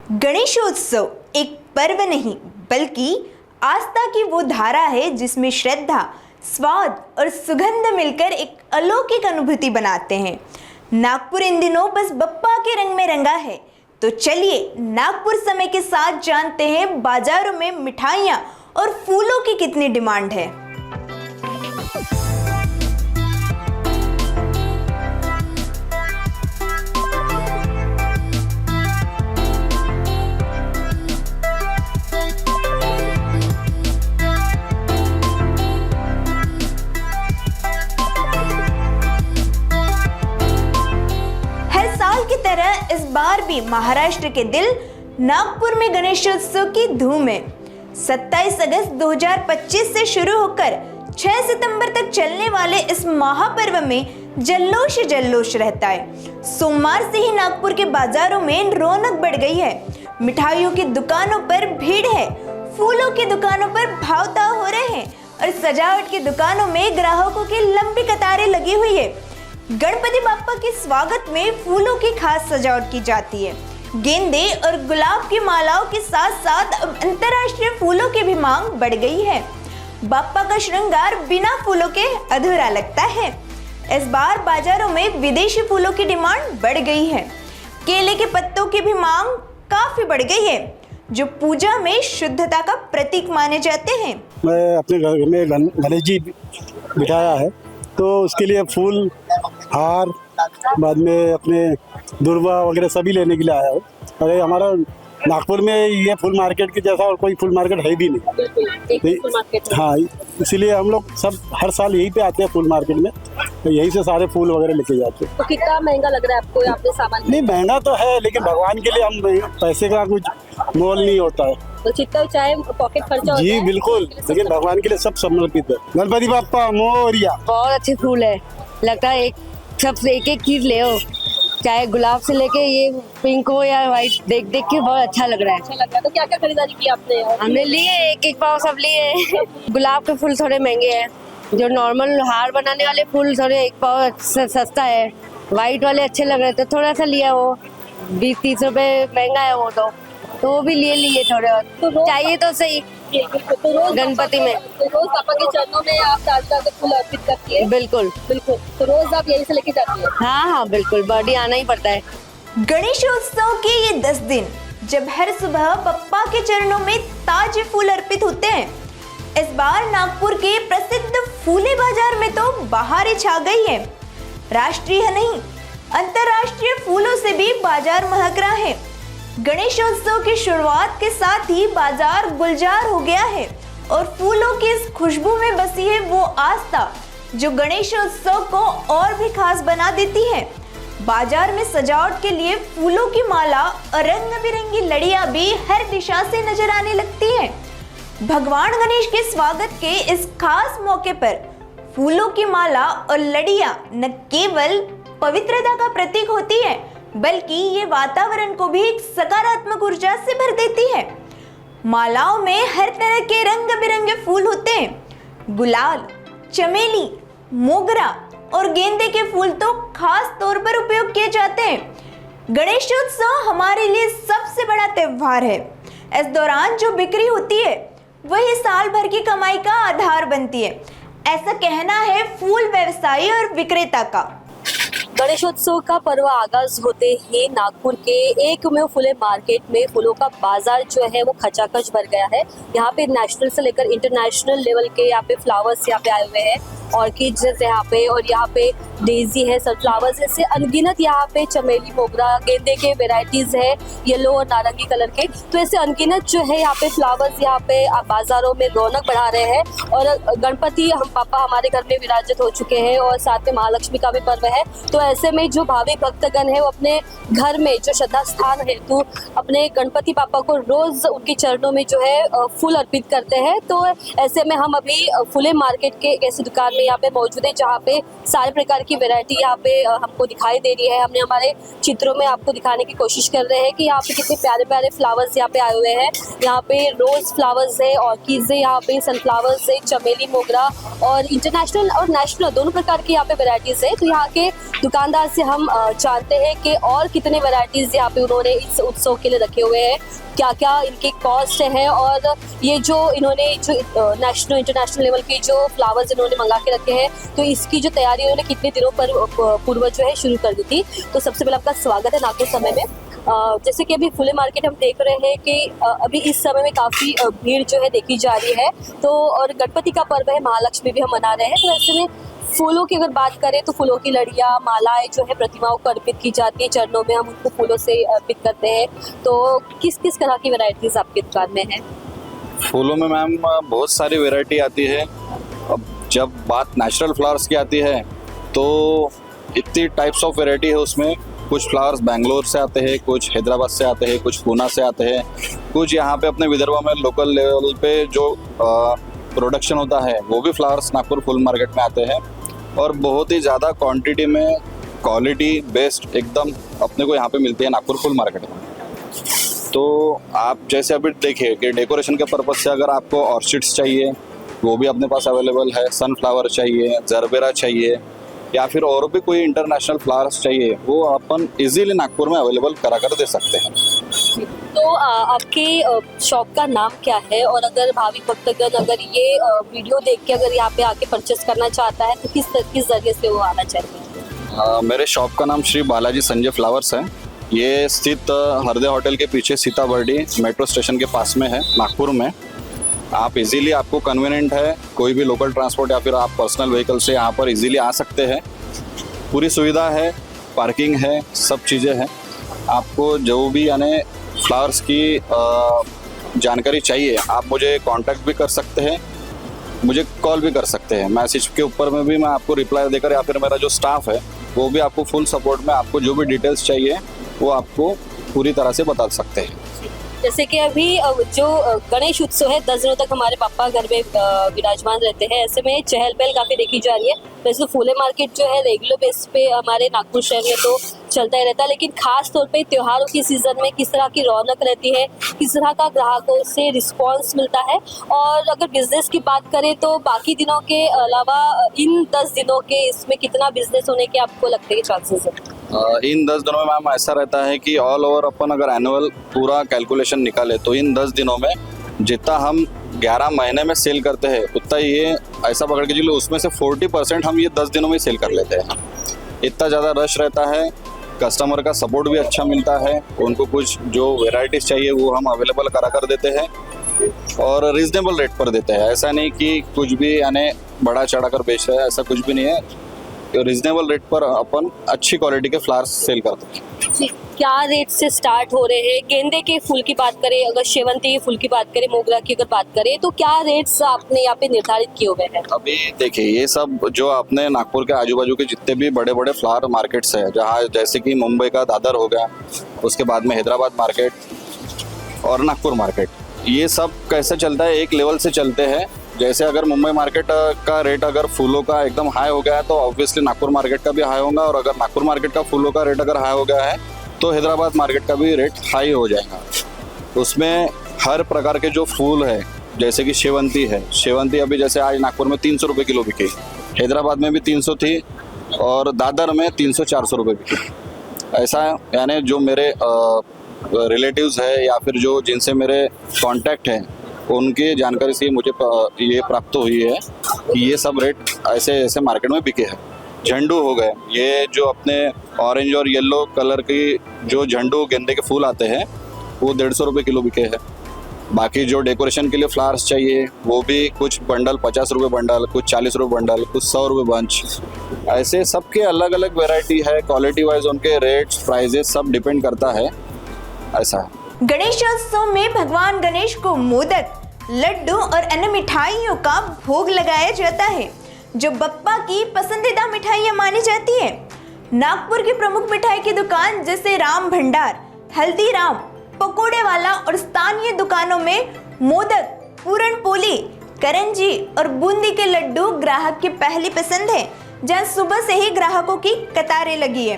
गणेशोत्सव एक पर्व नहीं बल्कि आस्था की वो धारा है जिसमें श्रद्धा, स्वाद और सुगंध मिलकर एक अलौकिक अनुभूति बनाते हैं। नागपुर इन दिनों बस बप्पा के रंग में रंगा है, तो चलिए नागपुर समय के साथ जानते हैं बाजारों में मिठाइयाँ और फूलों की कितनी डिमांड है। की तरह इस बार भी महाराष्ट्र के दिल नागपुर में गणेशोत्सव की धूम है। 27 अगस्त 2025 से शुरू होकर 6 सितंबर तक चलने वाले इस महापर्व में जल्लोश रहता है। सोमवार से ही नागपुर के बाजारों में रौनक बढ़ गई है। मिठाइयों की दुकानों पर भीड़ है, फूलों की दुकानों पर भाव-ताव हो रहे हैं और सजावट की दुकानों में ग्राहकों की लंबी कतारें लगी हुई है। गणपति बाप्पा के स्वागत में फूलों की खास सजावट की जाती है। गेंदे और गुलाब की मालाओं के साथ साथ अब अंतर्राष्ट्रीय फूलों की भी मांग बढ़ गई है। बाप्पा का श्रृंगार बिना फूलों के अधूरा लगता है। इस बार बाजारों में विदेशी फूलों की डिमांड बढ़ गई है। केले के पत्तों की भी मांग काफी बढ़ गई है, जो पूजा में शुद्धता का प्रतीक माने जाते हैं। मैं अपने घर में गणेश जी बिठाया है, तो उसके लिए फूल, हार, बाद में अपने दुर्वा वगैरह सभी लेने के लिए आया हूँ। अरे हमारा नागपुर में ये फूल मार्केट के जैसा और कोई फूल मार्केट है भी नहीं। हाँ, इसीलिए हम लोग सब हर साल यहीं पे आते हैं फूल मार्केट में, तो यहीं से सारे फूल वगैरह लेके जाते हैं। तो कितना महंगा लग रहा है आपको आपने सामान? नहीं, महंगा तो है, लेकिन भगवान के लिए हम पैसे का कुछ मोल नहीं होता है। तो जितना चाहे पॉकेट खर्चा होता जी है, बिल्कुल, लेकिन भगवान के लिए सब समर्पित है। गणपति बाप्पा मोरिया। बहुत अच्छे फूल है, लगता है सब एक एक चीज ले हो, चाहे गुलाब से लेके ये पिंक हो या व्हाइट, देख देख के बहुत अच्छा लग रहा है। अच्छा लग रहा है। तो क्या क्या खरीदारी की आपने? हमने लिए एक एक पाव सब लिए। गुलाब के फूल थोड़े महंगे हैं, जो नॉर्मल हार बनाने वाले फूल थोड़े एक पाव सस्ता है। व्हाइट वाले अच्छे लग रहे थे, थोड़ा सा लिया, वो 20-30 रुपए महंगा है वो, तो वो भी लिए थोड़े और। तो चाहिए तो सही तो रोज गणपति में तो रोज पापा के चरणों में आप ताजा फूल अर्पित करती है? बिल्कुल। तो रोज आप यहीं से लेके जाती है? हाँ, बिल्कुल, बॉडी आना ही पड़ता है। गणेशोत्सव के ये 10 दिन जब हर सुबह बप्पा के चरणों में ताजे फूल अर्पित होते हैं, इस बार नागपुर के प्रसिद्ध फूले बाजार में तो बहारें छा गई है। राष्ट्रीय नहीं, अंतर्राष्ट्रीय फूलों से भी बाजार महक रहा है। गणेशोत्सव की शुरुआत के साथ ही बाजार गुलजार हो गया है और फूलों की इस खुशबू में बसी है वो आस्था जो गणेशोत्सव को और भी खास बना देती है। बाजार में सजावट के लिए फूलों की माला और रंग बिरंगी लड़ियां भी हर दिशा से नजर आने लगती हैं। भगवान गणेश के स्वागत के इस खास मौके पर फूलों की माला और लड़ियां न केवल पवित्रता का प्रतीक होती है, बल्कि ये वातावरण को भी एक सकारात्मक ऊर्जा से भर देती है। मालाओं में हर तरह के रंग बिरंगे फूल होते हैं। गुलाल, चमेली, मोगरा और गेंदे के फूल तो खास तौर पर उपयोग किए जाते हैं। गणेशोत्सव हमारे लिए सबसे बड़ा त्योहार है। इस दौरान जो बिक्री होती है वही साल भर की कमाई का आधार बनती है, ऐसा कहना है फूल व्यवसायी और विक्रेता का। गणेशोत्सव का पर्व आगाज होते ही नागपुर के एकमेव फूले मार्केट में फूलों का बाजार जो है वो खचाखच भर गया है। यहाँ पे नेशनल से लेकर इंटरनेशनल लेवल के यहाँ पे फ्लावर्स यहाँ पे आए हुए हैं, ऑर्किड्स यहाँ पे, और यहाँ पे डेजी है, सनफ्लावर्स, ऐसे अनगिनत यहाँ पे चमेली, मोगरा, गेंदे के वेराइटीज है, येलो और नारंगी कलर के। तो ऐसे अनगिनत जो है यहाँ पे फ्लावर्स यहाँ पे बाजारों में रौनक बढ़ा रहे हैं। और गणपति हम पापा हमारे घर में विराजित हो चुके हैं और साथ में महालक्ष्मी का भी पर्व है। तो ऐसे में जो भाविक भक्तगण है वो अपने घर में जो श्रद्धा स्थान है तो अपने गणपति पापा को रोज उनके चरणों में जो है फूल अर्पित करते हैं। तो ऐसे में हम अभी फूले मार्केट के एक ऐसी दुकान में यहाँ पे मौजूद है जहाँ पे सारे प्रकार की वैरायटी यहाँ पे हमको दिखाई दे रही है। हमने हमारे चित्रों में आपको दिखाने की कोशिश कर रहे हैं कि यहाँ पे कितने प्यारे प्यारे फ्लावर्स यहाँ पे आए हुए हैं। यहाँ पे रोज फ्लावर्स है, ऑर्किड्स है, यहाँ पे सनफ्लावर्स है, चमेली, मोगरा और इंटरनेशनल और नेशनल दोनों प्रकार की यहाँ पे वैरायटीज है। तो यहाँ के दुकान दुकानदार से हम जानते हैं कि और कितने वैरायटीज यहाँ पे उन्होंने इस उत्सव के लिए रखे हुए हैं, क्या क्या इनके कॉस्ट है, और ये जो इन्होंने जो नेशनल इंटरनेशनल लेवल के जो फ्लावर्स इन्होंने मंगा के रखे हैं, तो इसकी जो तैयारी उन्होंने कितने दिनों पर पूर्व जो है शुरू कर दी थी। तो सबसे पहले आपका स्वागत है नागपुर समय में। जैसे कि अभी फुले मार्केट हम देख रहे हैं कि अभी इस समय में काफ़ी भीड़ जो है देखी जा रही है, तो और गणपति का पर्व है, महालक्ष्मी भी हम मना रहे हैं, तो ऐसे में फूलों की अगर बात करें तो फूलों की लड़ियाँ, मालाएं जो है प्रतिमाओं को अर्पित की जाती है, चरणों में हम उनको फूलों से अर्पित करते हैं। तो किस किस तरह की वैरायटीज आपकी दुकान में है? फूलों में मैम बहुत सारी वैरायटी आती है। अब जब बात नेचुरल फ्लावर्स की आती है तो इतनी टाइप्स ऑफ वैरायटी है उसमें। कुछ फ्लावर्स बेंगलोर से आते हैं, कुछ हैदराबाद से आते हैं, कुछ पूना से आते हैं, कुछ यहाँ पे अपने विदर्भ में लोकल लेवल पे जो प्रोडक्शन होता है वो भी फ्लावर्स नागपुर फूल मार्केट में आते हैं, और बहुत ही ज़्यादा क्वांटिटी में क्वालिटी बेस्ड एकदम अपने को यहाँ पे मिलती है नागपुर फूल मार्केट में। तो आप जैसे अभी देखिए कि डेकोरेशन के पर्पज से अगर आपको ऑर्चिड्स चाहिए वो भी अपने पास अवेलेबल है, सनफ्लावर चाहिए, जरबेरा चाहिए, या फिर और भी कोई इंटरनेशनल फ्लावर्स चाहिए, वो अपन इजीली नागपुर में अवेलेबल करा कर दे सकते हैं। तो आपके शॉप का नाम क्या है, और अगर भाविक भक्तगण अगर ये वीडियो देख के अगर यहाँ पे आके परचेस करना चाहता है तो किस जरिए से वो आना चाहिए? मेरे शॉप का नाम श्री बालाजी संजय फ्लावर्स है। ये स्थित हृदय होटल के पीछे सीताबर्डी मेट्रो स्टेशन के पास में है नागपुर में। आप इजीली, आपको कन्वीनियंट है, कोई भी लोकल ट्रांसपोर्ट या फिर आप पर्सनल व्हीकल से यहाँ पर इजीली आ सकते हैं। पूरी सुविधा है, पार्किंग है, सब चीज़ें हैं। आपको जो भी यानी फ्लावर्स की जानकारी चाहिए आप मुझे कांटेक्ट भी कर सकते हैं, मुझे कॉल भी कर सकते हैं। मैसेज के ऊपर में भी मैं आपको रिप्लाई देकर, या फिर मेरा जो स्टाफ है वो भी आपको फुल सपोर्ट में आपको जो भी डिटेल्स चाहिए वो आपको पूरी तरह से बता सकते हैं। जैसे कि अभी जो गणेश उत्सव है 10 दिनों तक हमारे पापा घर में विराजमान रहते हैं, ऐसे में चहल पहल काफ़ी देखी जा रही है। वैसे तो फूले मार्केट जो है रेगुलर बेस पे हमारे नागपुर शहर में तो चलता ही रहता है, लेकिन खास तौर पे त्योहारों की सीज़न में किस तरह की रौनक रहती है, किस तरह का ग्राहकों से रिस्पॉन्स मिलता है, और अगर बिजनेस की बात करें तो बाकी दिनों के अलावा इन 10 दिनों के इसमें कितना बिजनेस होने के आपको लगते हैं चांसेस है? इन 10 दिनों में मैम ऐसा रहता है कि ऑल ओवर अपन अगर एनुअल पूरा कैलकुलेशन निकाले तो इन 10 दिनों में जितना हम 11 महीने में सेल करते हैं उतना ये ऐसा पकड़ के चलो उसमें से 40% हम ये 10 दिनों में सेल कर लेते हैं। इतना ज़्यादा रश रहता है, कस्टमर का सपोर्ट भी अच्छा मिलता है, उनको कुछ जो वेराइटीज़ चाहिए वो हम अवेलेबल करा कर देते हैं और रिजनेबल रेट पर देते हैं। ऐसा नहीं कि कुछ भी यानी बढ़ा चढ़ा कर बेच रहे हैं, ऐसा कुछ भी नहीं है। रिजनेबल रेट पर अपन अच्छी क्वालिटी के फ्लावर्स सेल करते हैं। क्या रेट से स्टार्ट हो रहे हैं? गेंदे के फूल की बात करें, अगर शेवंती के फूल की बात करें, मोगरा की अगर बात करें, तो क्या रेट्स आपने यहाँ पे निर्धारित किए हुए हैं? अभी देखिए ये सब जो अपने नागपुर के आजू बाजू के जितने भी बड़े बड़े फ्लावर मार्केट्स हैं, जहाँ जैसे कि मुंबई का दादर हो गया, उसके बाद में हैदराबाद मार्केट और नागपुर मार्केट, ये सब कैसे चलता है, एक लेवल से चलते हैं। जैसे अगर मुंबई मार्केट का रेट अगर फूलों का एकदम हाई हो गया है तो ऑब्वियसली नागपुर मार्केट का भी हाई होगा, और अगर नागपुर मार्केट का फूलों का रेट अगर हाई हो गया है तो हैदराबाद मार्केट का भी रेट हाई हो जाएगा। उसमें हर प्रकार के जो फूल है, जैसे कि शेवंती है, शेवंती अभी जैसे आज नागपुर में 300 रुपये किलो बिकी, हैदराबाद में भी 300 थी और दादर में 300-400 रुपये बिकी। ऐसा यानी जो मेरे रिलेटिव्स है या फिर जो जिनसे मेरे कांटेक्ट हैं उनकी जानकारी से मुझे ये प्राप्त हुई है कि ये सब रेट ऐसे ऐसे मार्केट में बिके हैं। झंडू हो गए, ये जो अपने ऑरेंज और येलो कलर की जो झंडू गेंदे के फूल आते हैं वो 150 रुपये किलो बिके हैं। बाकी जो डेकोरेशन के लिए फ्लावर्स चाहिए वो भी कुछ बंडल 50 रुपये बंडल, कुछ 40 रुपये बंडल, कुछ 100 रुपये बंच, ऐसे सबके अलग अलग वेराइटी है। क्वालिटी वाइज उनके रेट्स प्राइजेस सब डिपेंड करता है, ऐसा है। गणेशोत्सव में भगवान गणेश को मोदक, लड्डू और अन्य मिठाइयों का भोग लगाया जाता है, जो बप्पा की पसंदीदा मिठाइयाँ मानी जाती है। नागपुर की प्रमुख मिठाई की दुकान जैसे राम भंडार, हल्दीराम, पकोड़े वाला और स्थानीय दुकानों में मोदक, पूरण पोली, करंजी और बूंदी के लड्डू ग्राहक की पहली पसंद है, जहां सुबह से ही ग्राहकों की कतारें लगी है।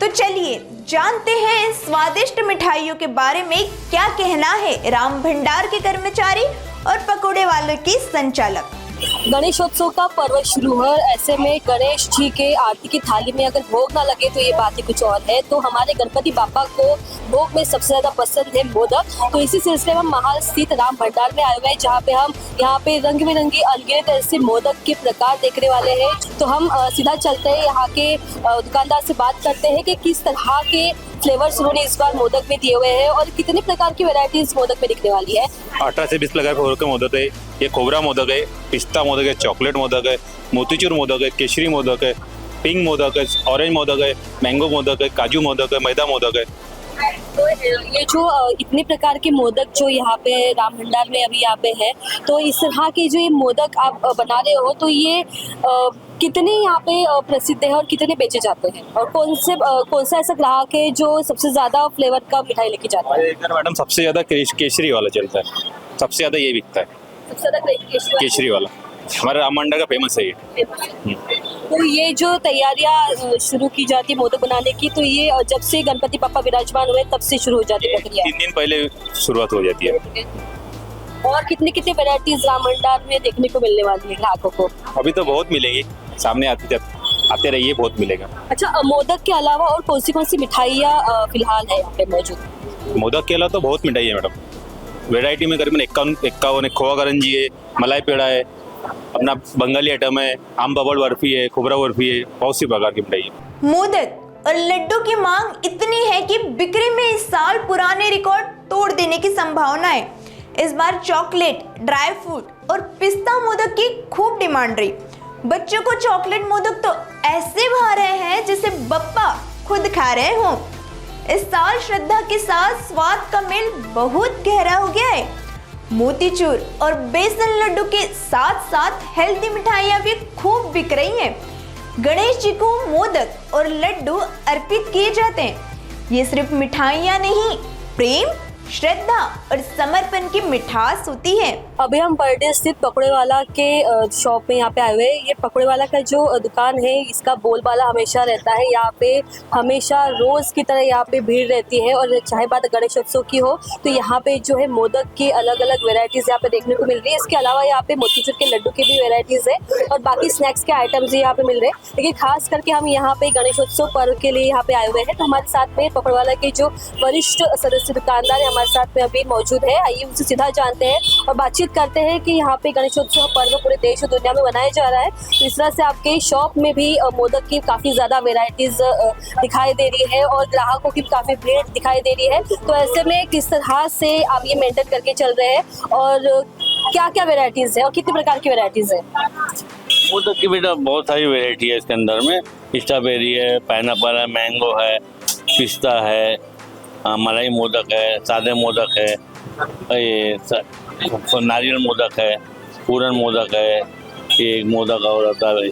तो चलिए जानते हैं स्वादिष्ट मिठाइयों के बारे में क्या कहना है राम भंडार के कर्मचारी और पकोड़े वालों की संचालक। गणेशोत्सव का पर्व शुरू है और ऐसे में गणेश जी के आरती की थाली में अगर भोग ना लगे तो ये बात ही कुछ और है। तो हमारे गणपति बापा को भोग में सबसे ज्यादा पसंद है मोदक। तो इसी सिलसिले में हम महाल स्थित राम भंडार में आए हुए हैं, जहाँ पे हम यहाँ पे रंग बिरंगी अनगिनत ऐसे मोदक के प्रकार देखने वाले हैं। तो हम सीधा चलते हैं, यहाँ के दुकानदार से बात करते हैं कि किस तरह के फ्लेवर्स उन्होंने इस बार मोदक में दिए हुए हैं और कितने प्रकार की वैरायटीज मोदक में दिखने वाली है। 18 से 20 प्रकार के मोदक है। ये खोबरा मोदक है, पिस्ता मोदक है, चॉकलेट मोदक है, मोतीचूर मोदक है, केसरी मोदक है, पिंक मोदक है, ऑरेंज मोदक है, मैंगो मोदक है, काजू मोदक है, मैदा मोदक है। तो ये जो इतने प्रकार के मोदक जो यहाँ पे राम भंडार में अभी यहाँ पे है, तो इस तरह के जो ये मोदक आप बना रहे हो तो ये कितने यहाँ पे प्रसिद्ध है और कितने बेचे जाते हैं और कौन सा ऐसा ग्राहक है जो सबसे ज्यादा फ्लेवर का मिठाई लेके जाता है? मैडम सबसे ज्यादा केसरी वाला चलता है, सबसे ज्यादा ये बिकता है, सबसे ज्यादा केसरी वाला हमारे राम भंडार का फेमस है ये। तो ये जो तैयारियां शुरू की जाती है मोदक बनाने की, तो ये जब से गणपति पापा विराजमान हुए तब से शुरू हो जाती है प्रक्रिया? 3 दिन पहले शुरुआत हो जाती है। और कितने कितने वैरायटीज राम भंडार में देखने को मिलने वाली है ग्राहकों को? अभी तो बहुत मिलेगी, सामने आते रहिए, बहुत मिलेगा। अच्छा, मोदक के अलावा और कौन सी मिठाइयाँ फिलहाल है यहाँ पे मौजूद? मोदक के अलावा तो बहुत मिठाई है मैडम, वैरायटी में करीबन 51 खोआ करंजी है, मलाई पेड़ा है, अपना बंगाली आइटम है, आम बबल बर्फी है, खोबरा बर्फी है, बहुत सी प्रकार की मिठाई है। मोदक और लड्डू की मांग इतनी है कि बिक्री में इस साल पुराने रिकॉर्ड तोड़ देने की संभावना है। इस बार चॉकलेट, ड्राई फ्रूट और पिस्ता मोदक की खूब डिमांड रही। बच्चों को चॉकलेट मोदक तो ऐसे भा रहे हैं जैसे बप्पा खुद खा रहे हों। इस साल श्रद्धा के साथ स्वाद का मेल बहुत गहरा हो गया है। मोतीचूर और बेसन लड्डू के साथ साथ हेल्दी मिठाइयाँ भी खूब बिक रही हैं। गणेश जी को मोदक और लड्डू अर्पित किए जाते हैं। ये सिर्फ मिठाइयाँ नहीं, प्रेम, श्रद्धा और समर्पण की मिठास होती है। अभी हम बर्थडे स्थित पकौड़े वाला के शॉप में यहाँ पे आए हुए हैं। ये पकौड़े वाला का जो दुकान है, इसका बोलबाला हमेशा रहता है। यहाँ पे हमेशा रोज की तरह यहाँ पे भीड़ रहती है और चाहे बात गणेशोत्सव की हो तो यहाँ पे जो है मोदक की अलग अलग वेराइटीज यहाँ पे देखने को मिल रही है। इसके अलावा यहाँ पे मोतीचूर के लड्डू की भी वेराइटीज है और बाकी स्नैक्स के आइटम्स भी यहाँ पे मिल रहे हैं। लेकिन खास करके हम यहाँ पे गणेशोत्सव पर्व के लिए यहाँ पे आए हुए हैं। तो हमारे साथ में पकौड़े वाला के जो वरिष्ठ सदस्य दुकानदार है हमारे साथ में अभी मौजूद है। आइए उनसे सीधा जानते हैं और बातचीत करते हैं कि यहाँ पे गणेशोत्सव पर्व पूरे देश और दुनिया में मनाया जा रहा है। तो इस तरह से आपके शॉप में भी मोदक की काफी ज्यादा वेराइटीज दिखाई दे रही है और ग्राहकों की काफी भीड़ दिखाई दे रही है। तो ऐसे में किस तरह से आप ये मेंटेन करके चल रहे हैं और क्या क्या वेराइटीज है और कितने प्रकार की वेराइटीज है? मोदक की बेटा बहुत सारी वेराइटी है इसके अंदर में। स्ट्रॉबेरी है, पाइनएप्पल है, मैंगो है, पिस्ता है, मलाई मोदक है, सादे मोदक है, ये नारियल मोदक है, पूरन मोदक है, एक मोदक और आता है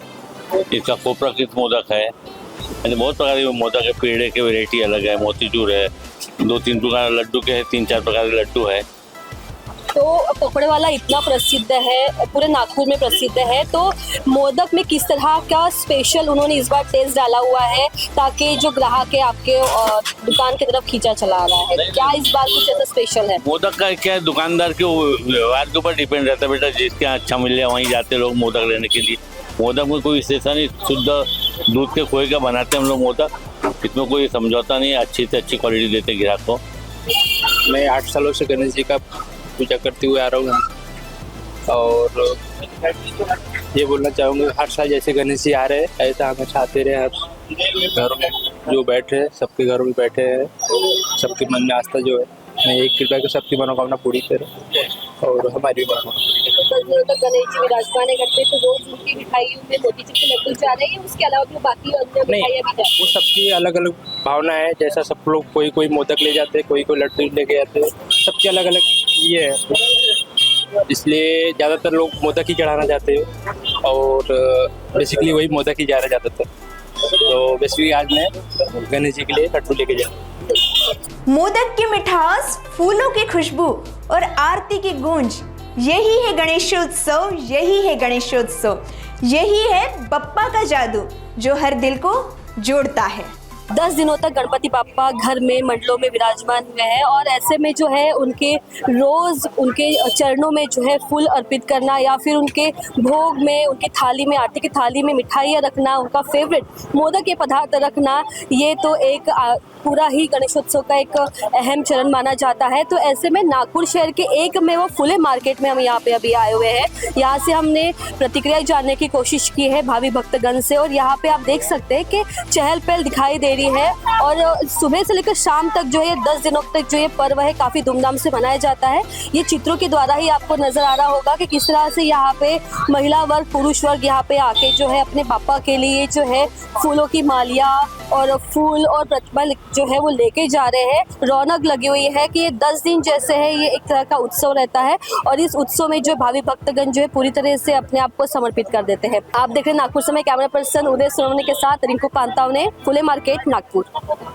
इसका कोपराकृत मोदक है। ऐसे बहुत प्रकार के मोदक है। पेड़े के वेराइटी अलग है, मोतीचूर है, 2-3 प्रकार लड्डू के है, 3-4 प्रकार के लड्डू है। तो पकौड़े वाला इतना प्रसिद्ध है, पूरे नागपुर में प्रसिद्ध है, तो मोदक में किस तरह का स्पेशल उन्होंने इस बार टेस्ट डाला हुआ है ताकि जो ग्राहक है आपके दुकान की तरफ खींचा चला रहा है? क्या इस बार कुछ ऐसा स्पेशल है? मोदक का क्या है, दुकानदार के व्यवहार के ऊपर डिपेंड रहता है बेटा। जिसके यहाँ अच्छा मिल जाए वहीं जाते लोग मोदक लेने के लिए। मोदक में कोई विशेषता नहीं, शुद्ध दूध के खोए का बनाते हैं हम लोग मोदक। इसमें कोई समझौता नहीं है, अच्छी से अच्छी क्वालिटी देते हैं ग्राहक को। मैं 8 सालों से गणेश जी का पूजा करते हुए आ रहा हूँ और ये बोलना चाहूँगा हर साल जैसे गणेश जी आ रहे हैं ऐसा हमें चाहते रहे। हर घरों में जो बैठे हैं सबके घरों में बैठे हैं, सबके मन में आस्था जो है, मैं एक कृपया को सबकी मनोकामना पूरी करें और हमारी तो गणेश जी विराजमान है घर पे, तो रोज उनकी मिठाइयों में मोतीचूर के लड्डू जा रहे हैं, उसके अलावा भी बाकी अन्य मिठाइयाँ भी वो सबकी अलग अलग भावना है। जैसा सब लोग कोई मोदक ले जाते हैं, कोई लड्डू लेके जाते हैं, सबकी अलग अलग ये है। इसलिए ज़्यादातर लोग मोदक ही चढ़ाना चाहते हैं और बेसिकली वही मोदक ही जा रहे ज़्यादातर। तो बेसिकली आज मैं गणेश जी के लिए लड्डू लेके जा रहा हूँ। मोदक की मिठास, फूलों की खुशबू और आरती की गूंज, यही है गणेशोत्सव, यही है गणेशोत्सव, यही है बप्पा का जादू जो हर दिल को जोड़ता है। 10 दिनों तक गणपति बाप्पा घर में मंडलों में विराजमान हुए हैं और ऐसे में जो है उनके रोज उनके चरणों में जो है फूल अर्पित करना या फिर उनके भोग में, उनकी थाली में, आटे की थाली में मिठाइयाँ रखना, उनका फेवरेट मोदक के पदार्थ रखना, ये तो एक पूरा ही गणेशोत्सव का एक अहम चरण माना जाता है। तो ऐसे में नागपुर शहर के एक में वो फुले मार्केट में हम यहाँ पे अभी आए हुए हैं। यहाँ से हमने प्रतिक्रिया जानने की कोशिश की है भावी भक्तगण से और यहाँ पे आप देख सकते हैं कि चहल पहल दिखाई दे रही है और सुबह से लेकर शाम तक जो है 10 दिनों तक जो ये पर्व है काफ़ी धूमधाम से मनाया जाता है। ये चित्रों के द्वारा ही आपको नजर आ रहा होगा कि किस तरह से यहाँ पे महिला वर्ग, पुरुष वर्ग यहाँ पे आके जो है अपने बापा के लिए जो है फूलों की मालियाँ और फूल और प्रतिमा जो है वो लेके जा रहे हैं। रौनक लगी हुई है कि ये 10 दिन जैसे है ये एक तरह का उत्सव रहता है और इस उत्सव में जो भावी भक्तगण जो है पूरी तरह से अपने आप को समर्पित कर देते हैं। आप देख रहे हैं नागपुर से मैं कैमरा पर्सन उदय सोनवने के साथ रिंकू पांतावने, फुले मार्केट, नागपुर।